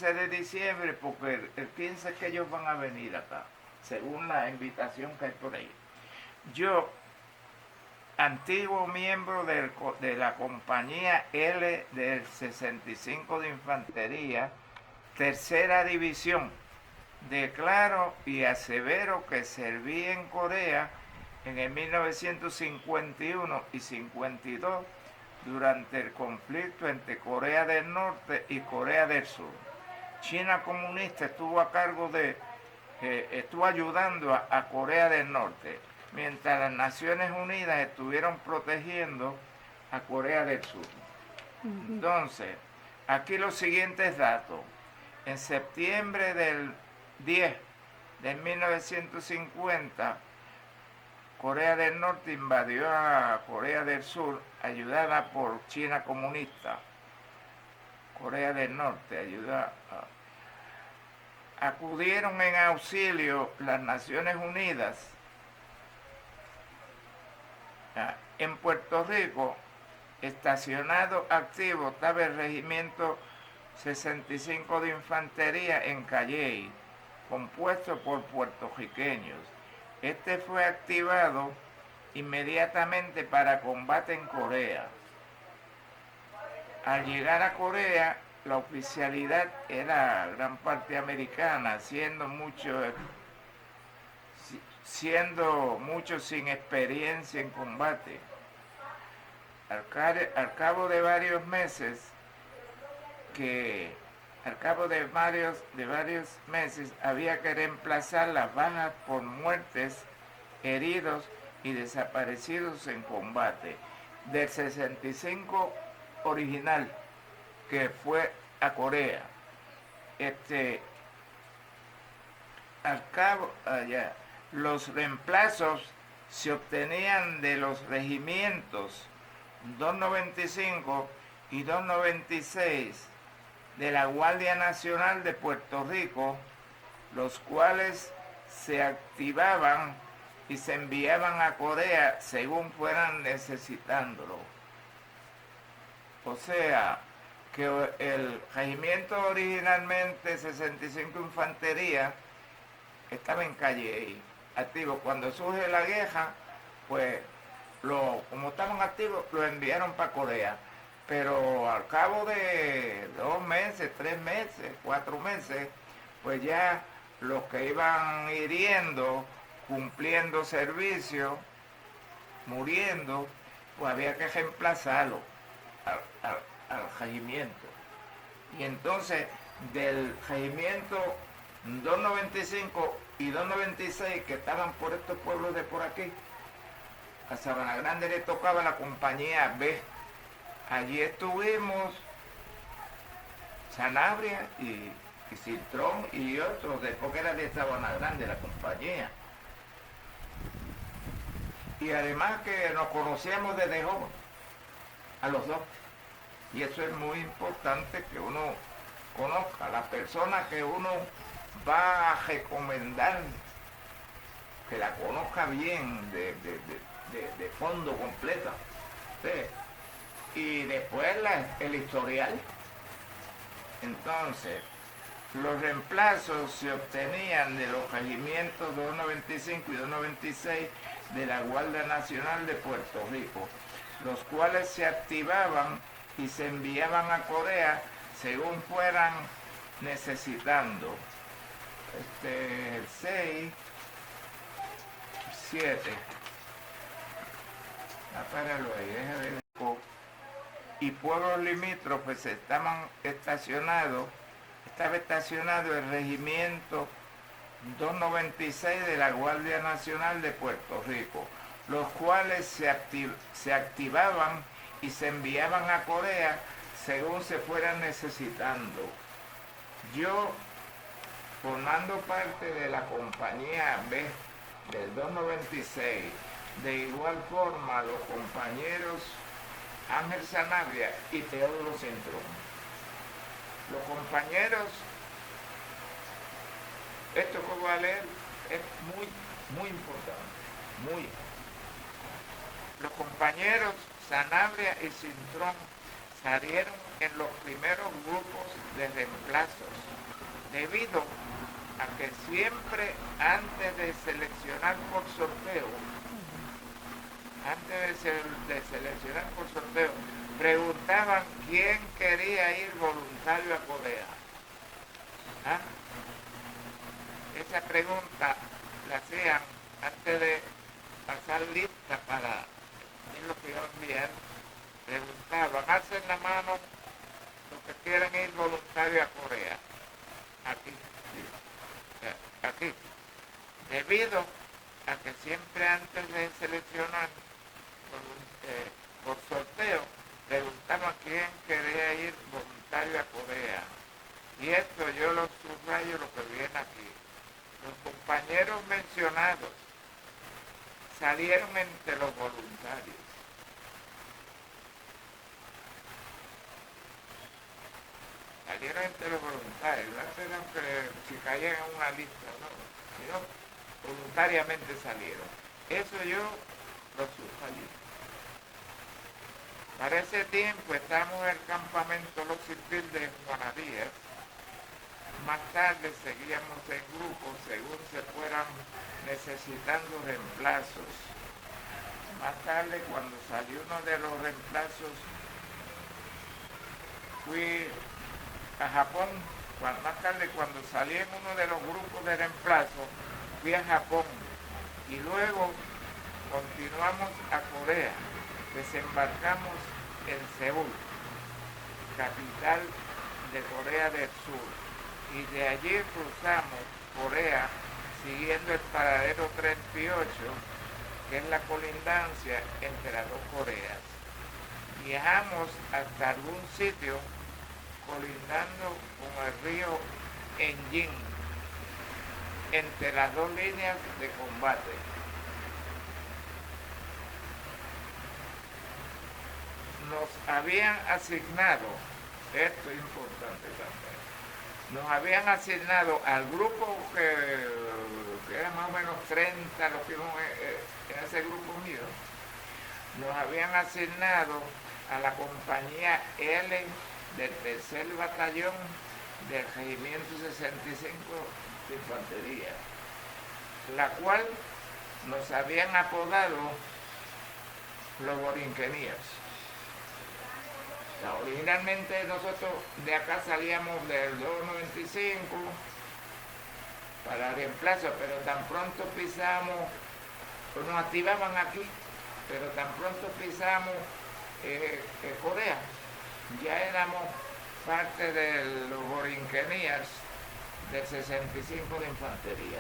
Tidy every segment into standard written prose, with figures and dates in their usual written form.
15 de diciembre porque el 15 es que ellos van a venir acá, según la invitación que hay por ahí. Yo, antiguo miembro de la compañía L del 65 de Infantería, tercera división, declaro y asevero que serví en Corea en el 1951 y 52 durante el conflicto entre Corea del Norte y Corea del Sur. China comunista estuvo a cargo estuvo ayudando a Corea del Norte, mientras las Naciones Unidas estuvieron protegiendo a Corea del Sur. Entonces, aquí los siguientes datos. En septiembre del 10 de 1950, Corea del Norte invadió a Corea del Sur, ayudada por China comunista. Corea del Norte acudieron en auxilio las Naciones Unidas. En Puerto Rico, estacionado activo, estaba el Regimiento 65 de Infantería en Calley, compuesto por puertorriqueños. Este fue activado inmediatamente para combate en Corea. Al llegar a Corea, la oficialidad era gran parte americana, siendo muchos sin experiencia en combate. Al cabo de varios meses había que reemplazar las bajas por muertes, heridos y desaparecidos en combate. Del 65 original que fue a Corea, los reemplazos se obtenían de los regimientos 295 y 296 de la Guardia Nacional de Puerto Rico, los cuales se activaban y se enviaban a Corea según fueran necesitándolo. O sea, que el regimiento originalmente 65 Infantería estaba en Calley, activo. Cuando surge la guerra, pues como estaban activos, lo enviaron para Corea. Pero al cabo de 2 meses, 3 meses, 4 meses, pues ya los que iban hiriendo, cumpliendo servicio, muriendo, pues había que reemplazarlo al regimiento. Y entonces del regimiento 295 y 296 que estaban por estos pueblos de por aquí, a Sabana Grande le tocaba la compañía B. Allí estuvimos Sanabria y Cintrón y otros, después que era de Sabana Grande la compañía. Y además que nos conocíamos desde joven, a los dos. Y eso es muy importante que uno conozca, la persona que uno va a recomendar, que la conozca bien, de fondo completa. ¿Sí? Y después el historial. Entonces, los reemplazos se obtenían de los regimientos 295 y 296 de la Guardia Nacional de Puerto Rico, los cuales se activaban y se enviaban a Corea según fueran necesitando. 6, 7. Apáralo ahí, déjame ver. Y pueblos limítrofes estaba estacionado el regimiento 296 de la Guardia Nacional de Puerto Rico, los cuales se activaban y se enviaban a Corea según se fueran necesitando. Yo, formando parte de la compañía B del 296, de igual forma los compañeros Ángel Sanabria y Teodoro Cintrón. Los compañeros, esto que voy a leer es muy importante, muy. Los compañeros Sanabria y Cintrón salieron en los primeros grupos de reemplazos, debido a que siempre antes de seleccionar por sorteo, de seleccionar por sorteo, preguntaban quién quería ir voluntario a Corea. ¿Ah? Esa pregunta la hacían antes de pasar lista para ir lo que iba a enviar. Preguntaban, hacen la mano los que quieren ir voluntario a Corea. Aquí. Aquí. Debido a que siempre antes de seleccionar por sorteo, preguntaban quién quería ir voluntario a Corea. Y esto yo lo subrayo lo que viene aquí. Los compañeros mencionados salieron entre los voluntarios. Salieron entre los voluntarios, no eran que si caían en una lista, no, sino voluntariamente salieron. Eso yo lo subrayo. Para ese tiempo estamos en el campamento Los Civil de Juana Díaz. Más tarde seguíamos en grupos según se fueran necesitando reemplazos. Más tarde, cuando salió uno de los reemplazos, fui a Japón. Más tarde, cuando salí en uno de los grupos de reemplazo, fui a Japón. Y luego continuamos a Corea. Desembarcamos en Seúl, capital de Corea del Sur. Y de allí cruzamos Corea siguiendo el paradero 38, que es la colindancia entre las dos Coreas. Viajamos hasta algún sitio colindando con el río Enjin, entre las dos líneas de combate. Nos habían asignado, esto es importante también, nos habían asignado al grupo que era más o menos 30 los que íbamos en ese grupo mío, nos habían asignado a la compañía L del tercer batallón del regimiento 65 de infantería, la cual nos habían apodado los borinquenías. Originalmente nosotros de acá salíamos del 295 para reemplazo, pero tan pronto pisamos, pues nos activaban aquí, pero tan pronto pisamos Corea, ya éramos parte de los borinquenías del 65 de infantería.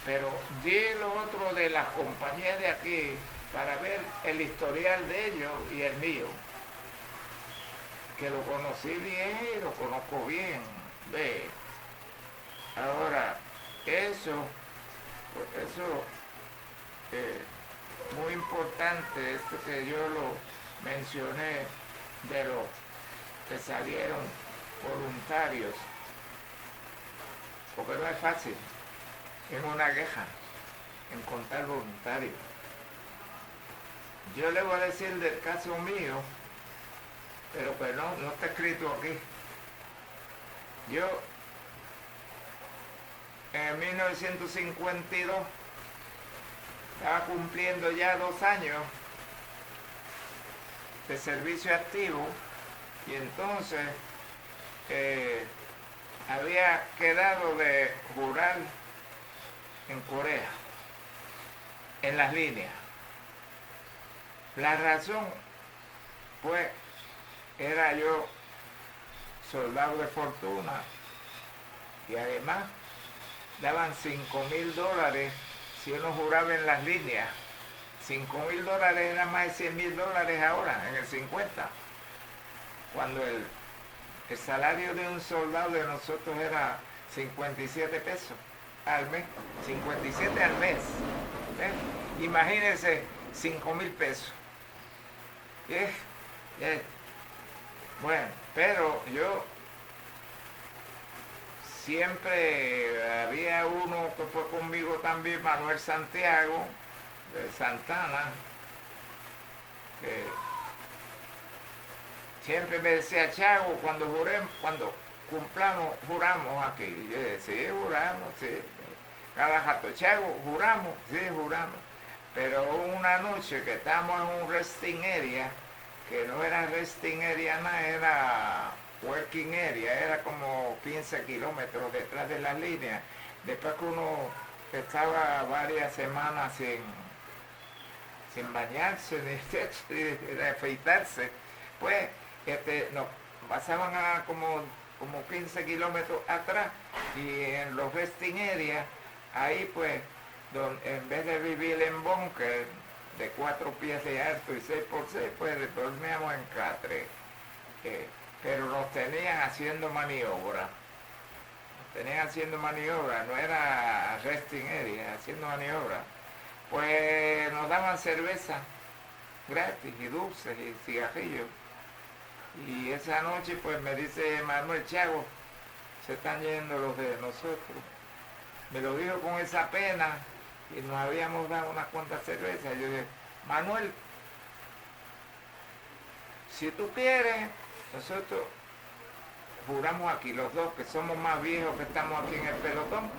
Pero di lo otro de las compañías de aquí para ver el historial de ellos y el mío, que lo conocí bien y lo conozco bien. Ve. Ahora, eso muy importante, esto que yo lo mencioné de los que salieron voluntarios, porque no es fácil en una guerra encontrar voluntarios. Yo le voy a decir del caso mío, pero que no está escrito aquí. Yo en 1952 estaba cumpliendo ya 2 años de servicio activo y entonces había quedado de jurar en Corea, en las líneas. La razón, pues, era yo soldado de fortuna y además daban $5,000 si uno juraba en las líneas. $5,000 eran más de $100,000 ahora, en el 50, cuando el salario de un soldado de nosotros era 57 pesos al mes, 57 al mes. Imagínense 5,000 pesos. Bueno, pero yo siempre había uno que fue conmigo también, Manuel Santiago, de Santana, que siempre me decía, Chago, cuando cumplamos, juramos aquí. Y yo decía, sí, juramos, sí. Cada rato, Chago, juramos, sí, juramos. Pero una noche que estábamos en un resting area, que no era resting area nada, era working area, era como 15 kilómetros detrás de las líneas. Después que uno estaba varias semanas sin bañarse ni afeitarse, pues nos pasaban a como 15 kilómetros atrás y en los resting areas, ahí pues, en vez de vivir en búnker de 4 pies de alto y 6 por 6, pues dormíamos en catre. Pero nos tenían haciendo maniobra. No era resting area, haciendo maniobra. Pues nos daban cerveza gratis y dulces y cigarrillos. Y esa noche pues me dice Manuel, Chago, se están yendo los de nosotros. Me lo dijo con esa pena y nos habíamos dado unas cuantas cervezas. Yo dije, Manuel, si tú quieres, nosotros juramos aquí, los dos que somos más viejos que estamos aquí en el pelotón,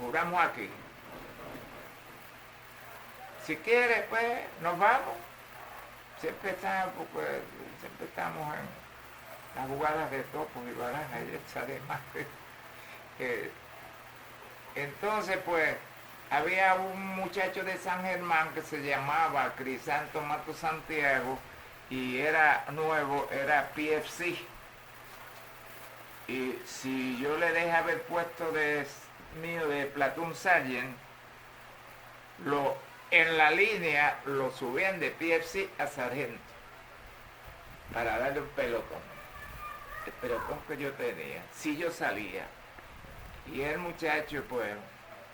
juramos aquí. Si quieres, pues nos vamos. Siempre estamos en las jugadas de topos y barajas y esa demás. Entonces, pues, había un muchacho de San Germán que se llamaba Crisanto Mato Santiago y era nuevo, era PFC. Y si yo le dejé haber puesto mío de Platoon Sergeant, en la línea lo subían de PFC a sargento para darle un pelotón. El pelotón que yo tenía, si yo salía. Y el muchacho, pues,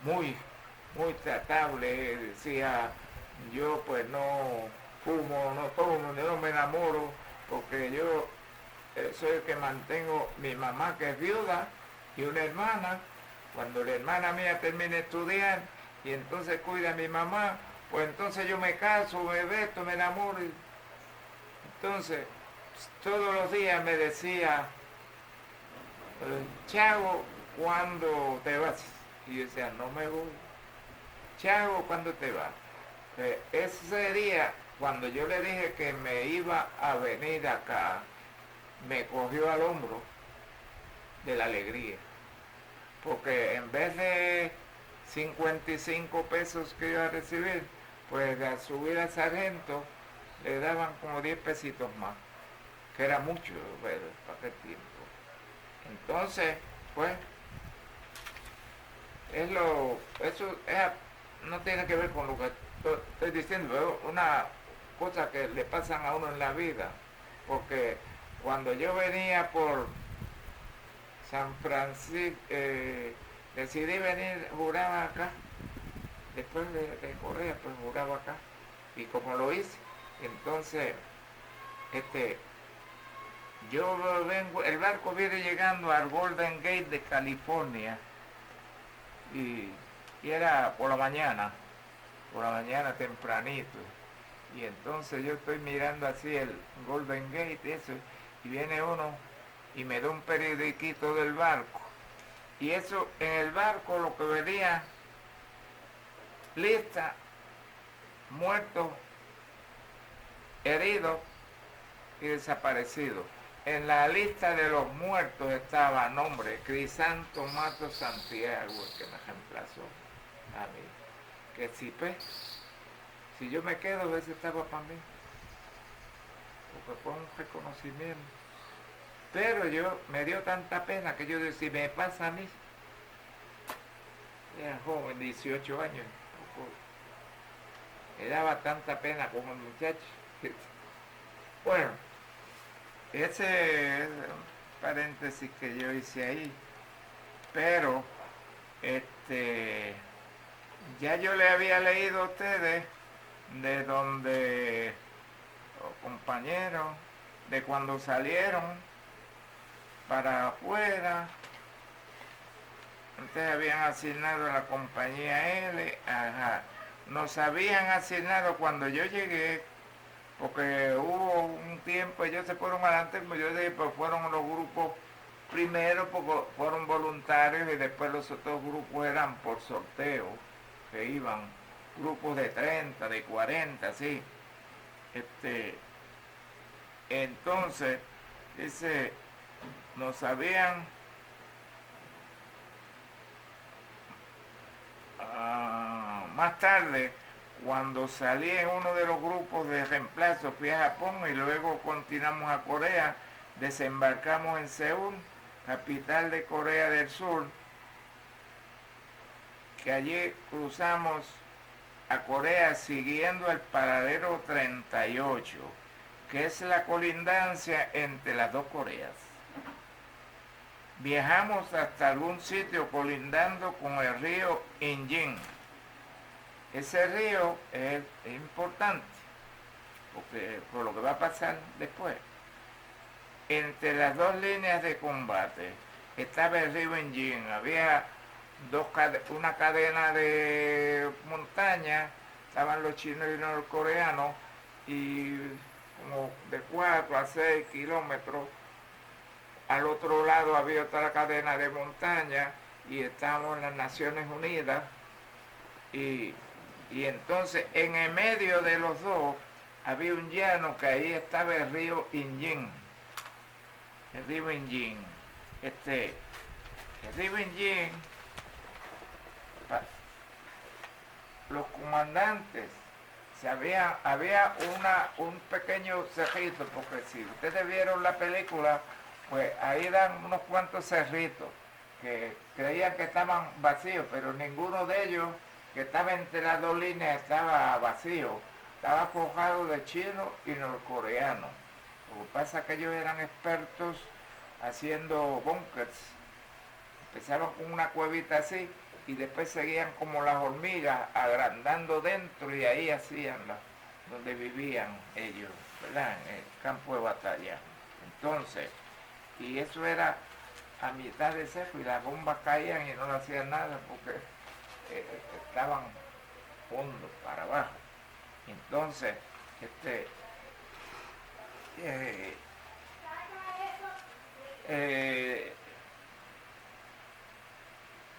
muy tratable, decía, yo pues no fumo, no tomo, no me enamoro, porque yo soy el que mantengo mi mamá que es viuda y una hermana. Cuando la hermana mía termine de estudiar y entonces cuida a mi mamá, pues entonces yo me caso, me beso, me enamoro. Entonces, todos los días me decía, Chago, ¿cuándo te vas? Y yo decía, no me voy. Chago, ¿cuándo te vas? Ese día, cuando yo le dije que me iba a venir acá, me cogió al hombro de la alegría. Porque en vez de 55 pesos que iba a recibir, pues al subir al sargento le daban como 10 pesitos más, que era mucho, pero para aquel tiempo. Entonces, pues, eso no tiene que ver con lo que estoy diciendo, es una cosa que le pasan a uno en la vida, porque cuando yo venía por San Francisco, decidí venir, juraba acá, después de Correa, pues juraba acá, y como lo hice, entonces, yo vengo, el barco viene llegando al Golden Gate de California, y era por la mañana tempranito, y entonces yo estoy mirando así el Golden Gate y eso, y viene uno y me da un periodiquito del barco, y eso en el barco lo que venía, lista, muertos, heridos y desaparecidos. En la lista de los muertos estaba nombre Crisanto Mato Santiago, el que me reemplazó a mí. Que si yo me quedo, ese estaba para mí, porque fue un reconocimiento. Pero me dio tanta pena que yo decía, si me pasa a mí, era joven, 18 años, me daba tanta pena como el muchacho. Bueno, ese es un paréntesis que yo hice ahí, pero ya yo le había leído a ustedes de donde los compañeros, de cuando salieron para afuera, ustedes habían asignado a la compañía L, nos habían asignado cuando yo llegué porque hubo un tiempo, ellos se fueron adelante, como yo dije, pues fueron los grupos primero, porque fueron voluntarios y después los otros grupos eran por sorteo, que iban grupos de 30, de 40, así. Entonces, dice, nos habían más tarde, cuando salí en uno de los grupos de reemplazo, fui a Japón y luego continuamos a Corea, desembarcamos en Seúl, capital de Corea del Sur, que allí cruzamos a Corea siguiendo el paradero 38, que es la colindancia entre las dos Coreas. Viajamos hasta algún sitio colindando con el río Injin. Ese río es importante, porque por lo que va a pasar después. Entre las dos líneas de combate estaba el río Injin. Había una cadena de montañas, estaban los chinos y los norcoreanos, y como de 4 a 6 kilómetros al otro lado había otra cadena de montaña y estábamos en las Naciones Unidas, y entonces en el medio de los dos había un llano que ahí estaba el río Injin. El río Injin. El río Injin, los comandantes, había un pequeño cerrito, porque si ustedes vieron la película, pues ahí dan unos cuantos cerritos que creían que estaban vacíos, pero ninguno de ellos que estaba entre las dos líneas estaba vacío, estaba forjado de chinos y norcoreanos. Lo que pasa es que ellos eran expertos haciendo bunkers. Empezaban con una cuevita así y después seguían como las hormigas agrandando dentro, y ahí hacían donde vivían ellos, ¿verdad? En el campo de batalla. Entonces, y eso era a mitad de seco y las bombas caían y no le hacían nada porque estaban hondos para abajo. Entonces,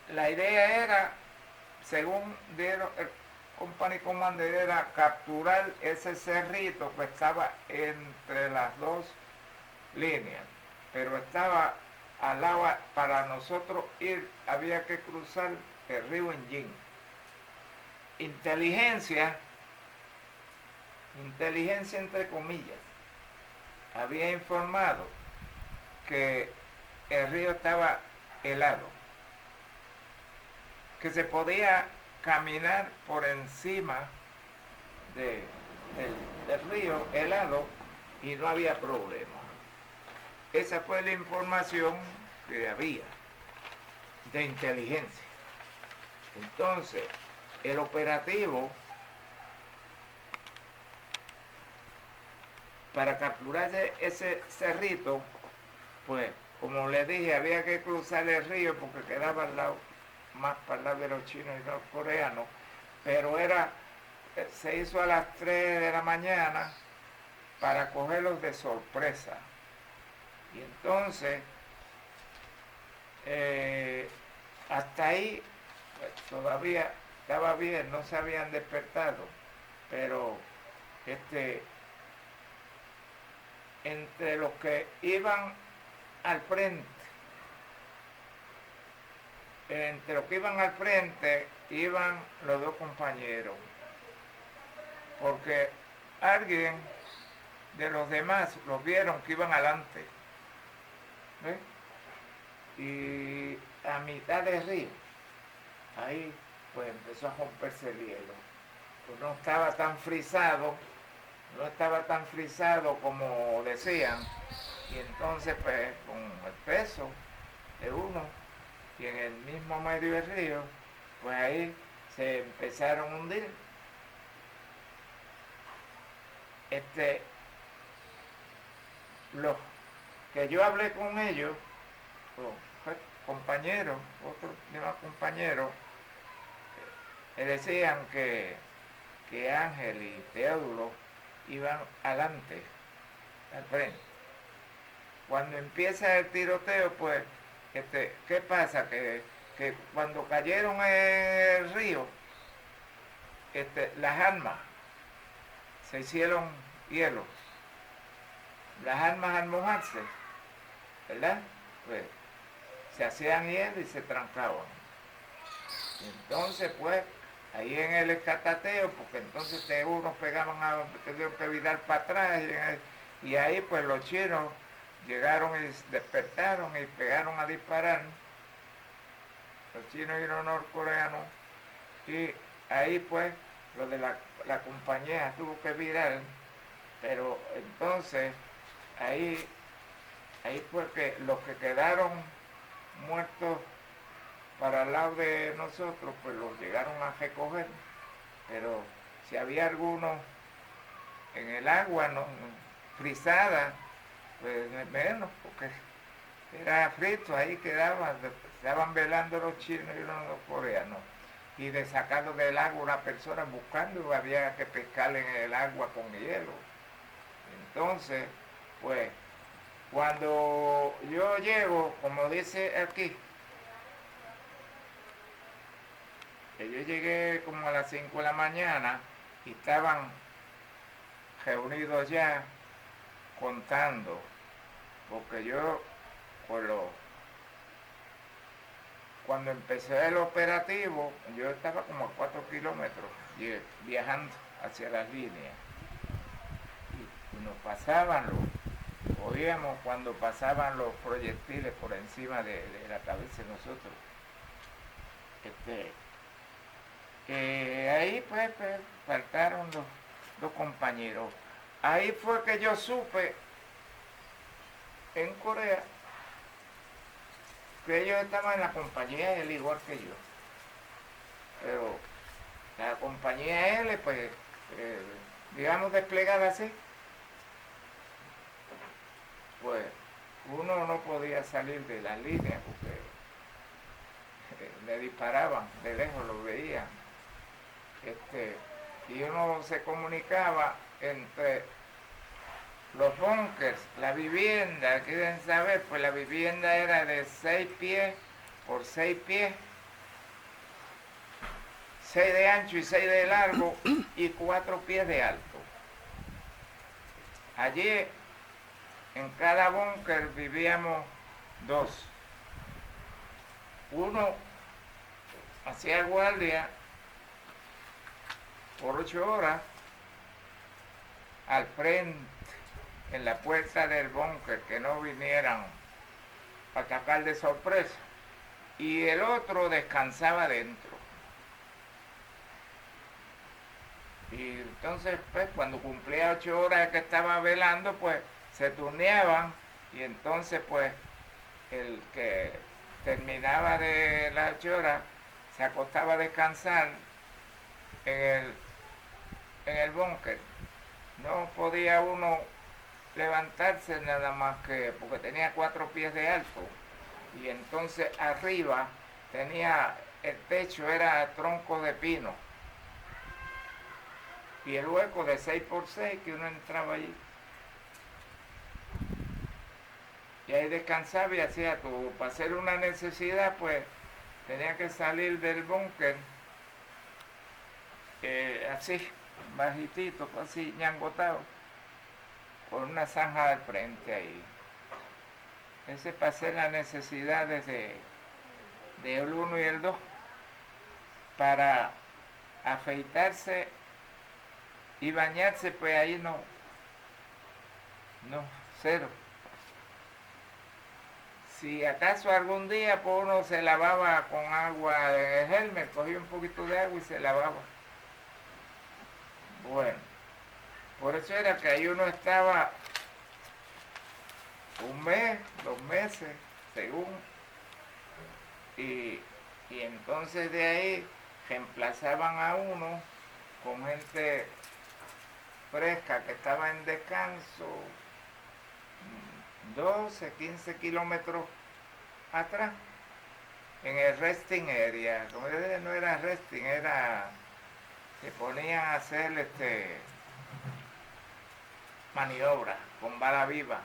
la idea era, según dieron el company commander, era capturar ese cerrito que estaba entre las dos líneas, pero estaba al lado. Para nosotros ir había que cruzar el río Injin. Inteligencia entre comillas, había informado que el río estaba helado, que se podía caminar por encima del río helado y no había problema. Esa fue la información que había de inteligencia. Entonces, el operativo para capturar ese cerrito, pues, como les dije, había que cruzar el río porque quedaba al lado, más para el lado de los chinos y los coreanos, pero se hizo a las 3 de la mañana para cogerlos de sorpresa. Y entonces, hasta ahí, pues, todavía estaba bien, no se habían despertado, pero entre los que iban al frente, iban los dos compañeros, porque alguien de los demás los vieron que iban adelante, ¿ves? Y a mitad del río, ahí pues empezó a romperse el hielo, pues no estaba tan frisado como decían, y entonces pues con el peso de uno y en el mismo medio del río, pues ahí se empezaron a hundir. Los que yo hablé con ellos, los compañeros, otros demás compañeros, decían que Ángel y Teodulo iban adelante, al frente. Cuando empieza el tiroteo, pues, ¿qué pasa? Que cuando cayeron en el río, las armas se hicieron hielo. Las armas al mojarse, ¿verdad? Pues se hacían hielo y se trancaban. Entonces, pues, ahí en el escatateo, porque entonces unos tuvieron que virar para atrás, y ahí pues los chinos llegaron y despertaron y pegaron a disparar, los chinos y los norcoreanos, y ahí pues lo de la compañía tuvo que virar, pero entonces ahí fue que los que quedaron muertos para el lado de nosotros, pues los llegaron a recoger, pero si había algunos en el agua no frisada, pues menos, porque era frito, ahí estaban velando los chinos y los coreanos, y de sacarlo del agua una persona buscando, había que pescar en el agua con hielo. Entonces, pues, cuando yo llego, como dice aquí, que yo llegué como a las 5 de la mañana y estaban reunidos ya contando, porque yo, cuando empecé el operativo, yo estaba como a 4 kilómetros viajando hacia las líneas, y nos oíamos cuando pasaban los proyectiles por encima de la cabeza de nosotros. Ahí pues faltaron los compañeros. Ahí fue que yo supe en Corea que ellos estaban en la compañía L igual que yo. Pero la compañía L, pues, digamos desplegada así, pues uno no podía salir de la línea porque le disparaban, de lejos lo veían. Y uno se comunicaba entre los bunkers, la vivienda, quieren saber, pues la vivienda era de 6 pies por 6 pies, 6 de ancho y 6 de largo y 4 pies de alto. Allí en cada búnker vivíamos 2. Uno hacía guardia por 8 horas al frente, en la puerta del búnker, que no vinieran a atacar de sorpresa, y el otro descansaba dentro. Y entonces, pues, cuando cumplía 8 horas que estaba velando, pues, se turneaban, y entonces, pues, el que terminaba de las 8 horas se acostaba a descansar en el búnker. No podía uno levantarse nada más que porque tenía 4 pies de alto, y entonces arriba el techo era tronco de pino, y el hueco de 6 por 6 que uno entraba allí, y ahí descansaba y hacía todo. Para hacer una necesidad, pues tenía que salir del búnker así, bajitito, así ñangotado, con una zanja al frente ahí. Ese para hacer las necesidades del 1 y el 2, para afeitarse y bañarse, pues ahí no, cero. Si acaso algún día, pues uno se lavaba con agua en el helmet, cogía un poquito de agua y se lavaba. Bueno, por eso era que ahí uno estaba 1 mes, 2 meses, según, y entonces de ahí reemplazaban a uno con gente fresca que estaba en descanso 12, 15 kilómetros atrás, en el resting area. Como yo dije, no era resting, se ponían a hacer maniobras con bala viva,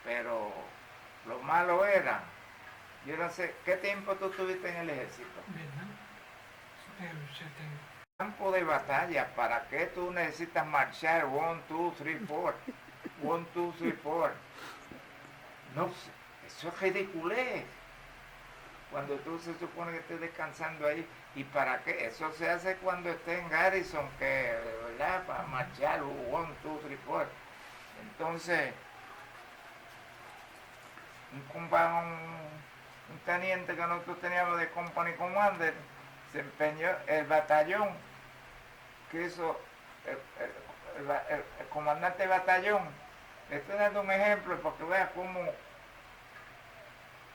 pero lo malo era, yo no sé, ¿qué tiempo tú estuviste en el ejército? Vietnam. Campo de batalla, ¿para qué tú necesitas marchar 1, 2, 3, 4? 1, 2, 3, 4. No sé, eso es ridiculez. Cuando tú se supone que estés descansando ahí, ¿y para qué? Eso se hace cuando esté en Garrison, que, ¿verdad? Para marchar 1, 2, 3, 4. Entonces, un teniente que nosotros teníamos de Company Commander se empeñó, el batallón que hizo el comandante de batallón. Le estoy dando un ejemplo para que veas cómo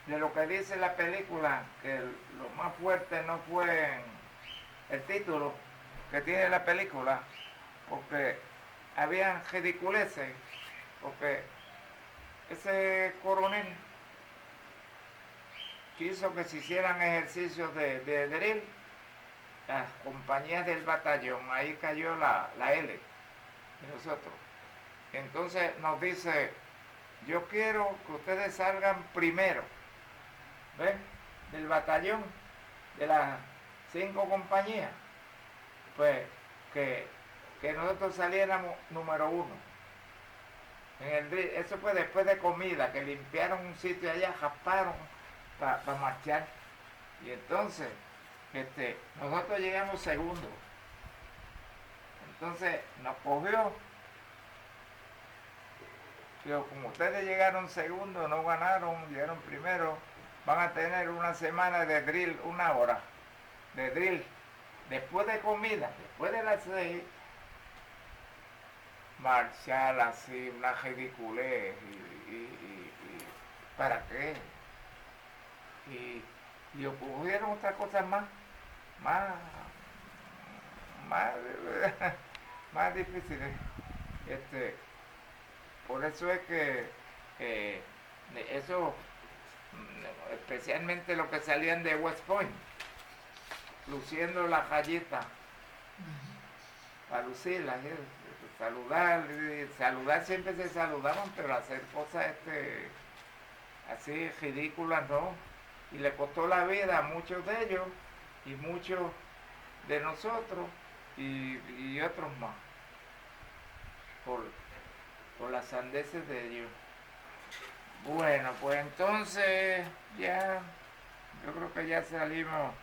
de lo que dice la película, que lo más fuerte no fue el título que tiene la película, porque habían ridiculeces, porque ese coronel quiso que se hicieran ejercicios de drill, las compañías del batallón, ahí cayó la L de nosotros. Entonces nos dice, yo quiero que ustedes salgan primero, ¿ven? Del batallón, de las 5 compañías, pues que nosotros saliéramos número 1. En el drill, eso fue después de comida, que limpiaron un sitio allá, jasparon para marchar. Y entonces, nosotros llegamos segundo. Entonces nos cogió. Pero como ustedes llegaron segundo, no ganaron, llegaron primero, van a tener una semana de drill, 1 hora de drill. Después de comida, después de las 6, marchar así, una ridiculez. ¿Para qué? Y ocurrieron otras cosas más más difíciles. Por eso es que eso, especialmente los que salían de West Point, luciendo la rayita, para lucirla, saludar siempre se saludaban, pero hacer cosas así ridículas no. Y le costó la vida a muchos de ellos y muchos de nosotros y otros más por las sandeces de ellos. Bueno, pues entonces ya yo creo que ya salimos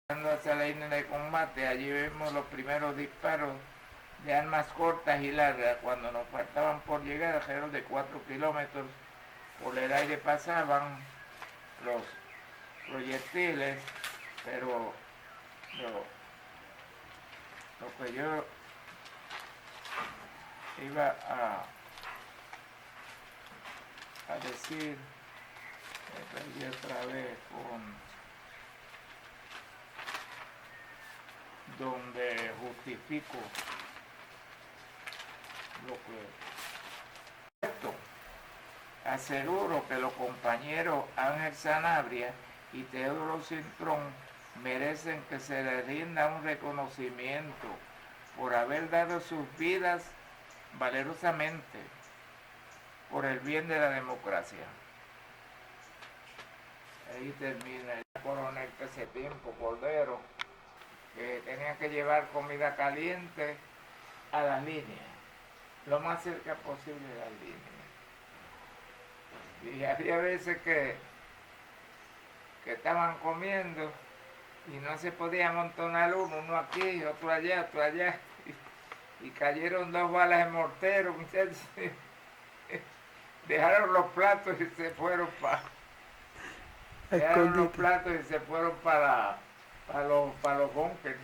hacia la línea de combate. Allí vimos los primeros disparos de armas cortas y largas cuando nos faltaban por llegar alrededor de 4 kilómetros. Por el aire pasaban los proyectiles, pero lo que yo iba a decir, y otra vez donde justifico lo que esto. Aseguro que los compañeros Ángel Sanabria y Teodoro Cintrón merecen que se les rinda un reconocimiento por haber dado sus vidas valerosamente por el bien de la democracia. Ahí termina el coronel ese tiempo, Cordero, que tenían que llevar comida caliente a las líneas, lo más cerca posible de las líneas. Y había veces que estaban comiendo y no se podía amontonar uno aquí, otro allá, y cayeron 2 balas de mortero, muchachos. Dejaron los platos y se fueron para los bunkers.